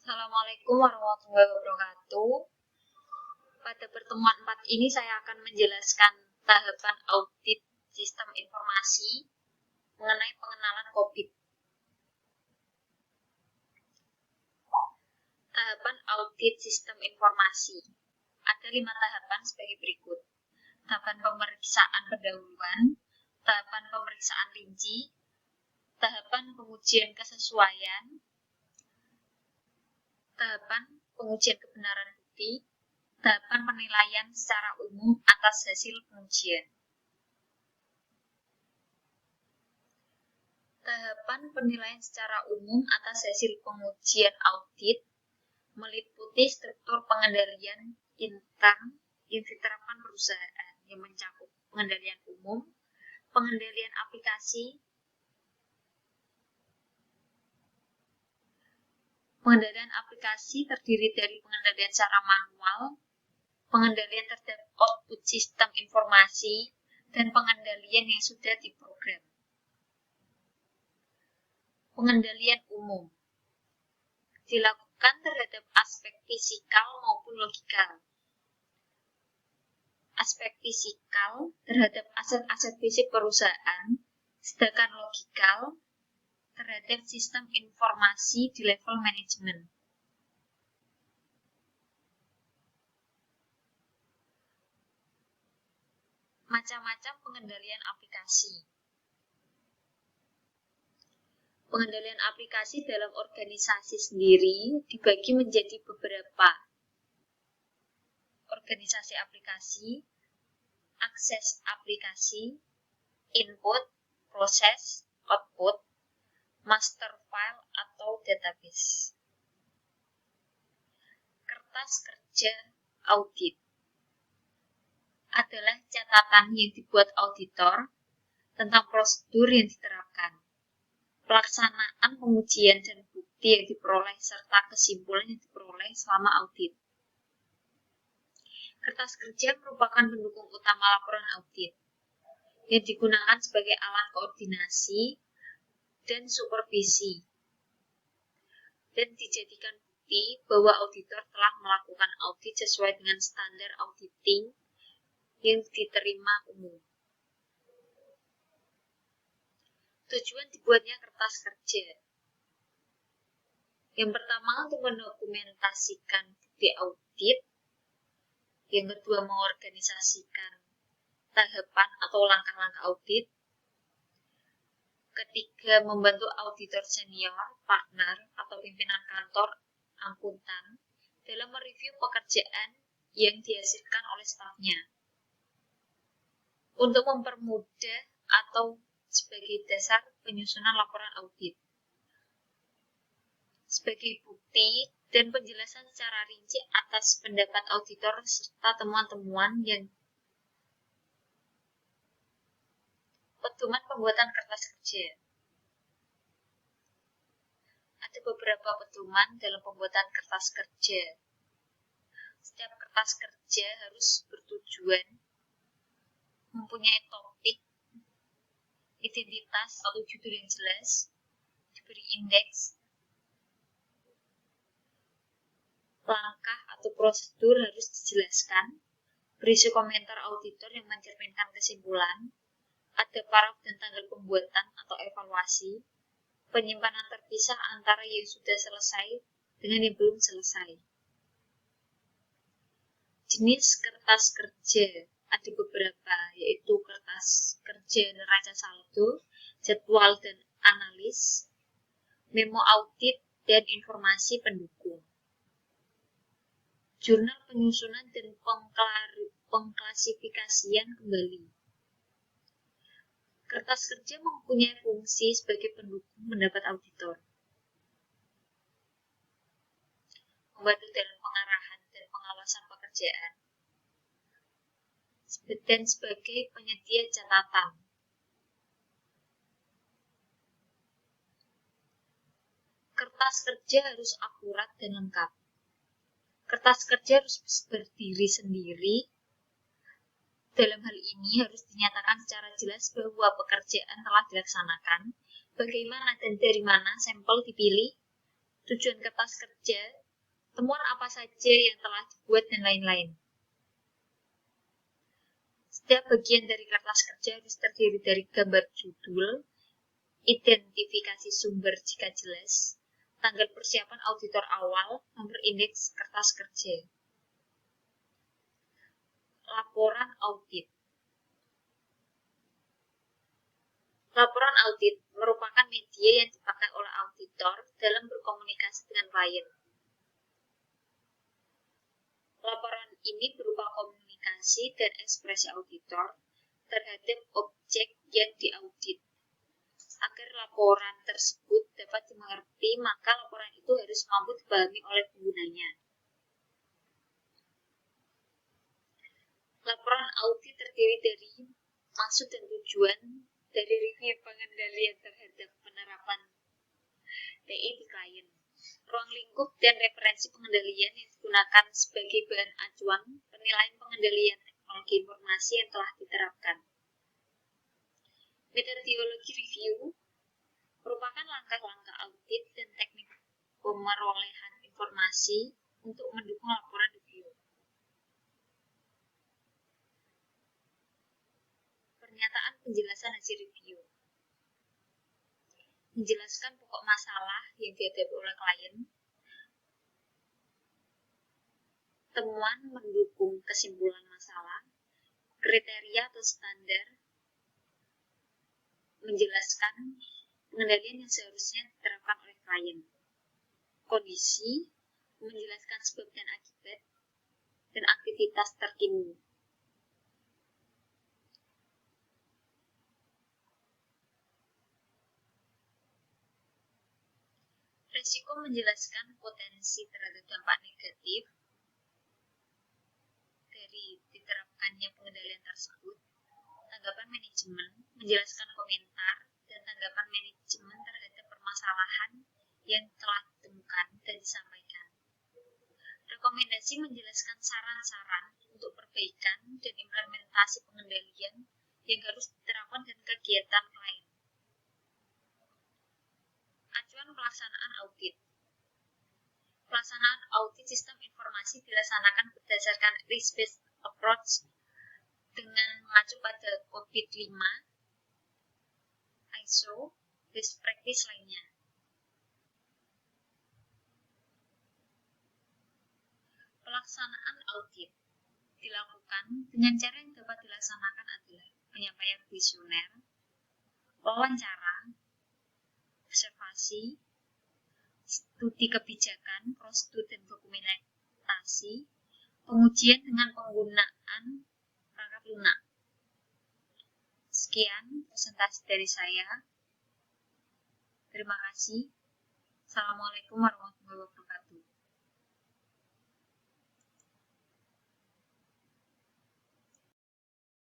Assalamualaikum warahmatullahi wabarakatuh. Pada pertemuan 4 ini saya akan menjelaskan tahapan audit sistem informasi mengenai pengenalan COVID. Tahapan audit sistem informasi. Ada 5 tahapan sebagai berikut. Tahapan pemeriksaan pendahuluan, tahapan pemeriksaan rinci, tahapan pengujian kesesuaian, tahapan pengujian kebenaran bukti, tahapan penilaian secara umum atas hasil pengujian. Tahapan penilaian secara umum atas hasil pengujian audit meliputi struktur pengendalian intern yang diterapkan perusahaan yang mencakup pengendalian umum, pengendalian aplikasi, terdiri dari pengendalian secara manual, pengendalian terhadap output sistem informasi, dan pengendalian yang sudah diprogram. Pengendalian umum dilakukan terhadap aspek fisikal maupun logikal. Aspek fisikal terhadap aset-aset fisik perusahaan, sedangkan logikal terhadap sistem informasi di level manajemen. Macam-macam pengendalian aplikasi. Pengendalian aplikasi dalam organisasi sendiri dibagi menjadi beberapa. Organisasi aplikasi, akses aplikasi, input, proses, output, master file atau database. Kertas kerja audit adalah catatan yang dibuat auditor tentang prosedur yang diterapkan, pelaksanaan pengujian dan bukti yang diperoleh serta kesimpulan yang diperoleh selama audit. Kertas kerja merupakan pendukung utama laporan audit yang digunakan sebagai alat koordinasi dan supervisi dan dijadikan bukti bahwa auditor telah melakukan audit sesuai dengan standar auditing yang diterima umum. Tujuan dibuatnya kertas kerja. Yang pertama untuk mendokumentasikan bukti audit, yang kedua mengorganisasikan tahapan atau langkah-langkah audit, ketiga membantu auditor senior, partner, atau pimpinan kantor akuntan dalam mereview pekerjaan yang dihasilkan oleh stafnya untuk mempermudah atau sebagai dasar penyusunan laporan audit. Sebagai bukti dan penjelasan secara rinci atas pendapat auditor serta temuan-temuan yang pedoman pembuatan kertas kerja. Ada beberapa pedoman dalam pembuatan kertas kerja. Setiap kertas kerja harus bertujuan, mempunyai topik, identitas atau judul yang jelas, diberi indeks, langkah atau prosedur harus dijelaskan, berisi komentar auditor yang mencerminkan kesimpulan, ada paraf dan tanggal pembuatan atau evaluasi, penyimpanan terpisah antara yang sudah selesai dengan yang belum selesai. Jenis kertas kerja ada beberapa, yaitu kertas kerja neraca saldo, jadwal dan analis, memo audit, dan informasi pendukung. Jurnal penyusunan dan pengklasifikasian kembali. Kertas kerja mempunyai fungsi sebagai pendukung pendapat auditor, membantu dalam pengarahan dan pengawasan pekerjaan, dan sebagai penyedia catatan. Kertas kerja harus akurat dan lengkap. Kertas kerja harus berdiri sendiri. Dalam hal ini harus dinyatakan secara jelas bahwa pekerjaan telah dilaksanakan, bagaimana dan dari mana sampel dipilih, tujuan kertas kerja, temuan apa saja yang telah dibuat, dan lain-lain. Setiap bagian dari kertas kerja harus terdiri dari gambar judul, identifikasi sumber jika jelas, tanggal persiapan auditor awal, nomor indeks kertas kerja. Laporan audit. Laporan audit merupakan media yang dipakai oleh auditor dalam berkomunikasi dengan klien. Laporan ini berupa komunikasi dan ekspresi auditor terhadap objek yang diaudit. Agar laporan tersebut dapat dimengerti, maka laporan itu harus mampu dipahami oleh penggunanya. Laporan audit terdiri dari maksud dan tujuan dari review pengendalian terhadap penerapan TI di klien, ruang lingkup dan referensi pengendalian yang digunakan sebagai bahan acuan penilaian pengendalian teknologi informasi yang telah diterapkan. Metodologi review merupakan langkah-langkah audit dan teknik pemerolehan informasi untuk mendukung laporan review. Pernyataan penjelasan hasil review menjelaskan pokok masalah yang dihadapi oleh klien, temuan mendukung kesimpulan masalah, kriteria atau standar, menjelaskan pengendalian yang seharusnya diterapkan oleh klien, kondisi, menjelaskan sebab dan akibat, dan aktivitas terkini. Resiko menjelaskan potensi terhadap dampak negatif dari diterapkannya pengendalian tersebut. Tanggapan manajemen menjelaskan komentar dan tanggapan manajemen terhadap permasalahan yang telah ditemukan dan disampaikan. Rekomendasi menjelaskan saran-saran untuk perbaikan dan implementasi pengendalian yang harus diterapkan dan kegiatan lain. Acuan pelaksanaan audit. Pelaksanaan audit sistem informasi dilaksanakan berdasarkan risk-based approach dengan mengacu pada COVID-5, ISO, best practice lainnya. Pelaksanaan audit dilakukan dengan cara yang dapat dilaksanakan adalah penyampaian kuesioner, wawancara, observasi, studi kebijakan, prosedur dan dokumentasi, pengujian dengan penggunaan perangkat lunak. Sekian presentasi dari saya. Terima kasih. Assalamualaikum warahmatullahi wabarakatuh.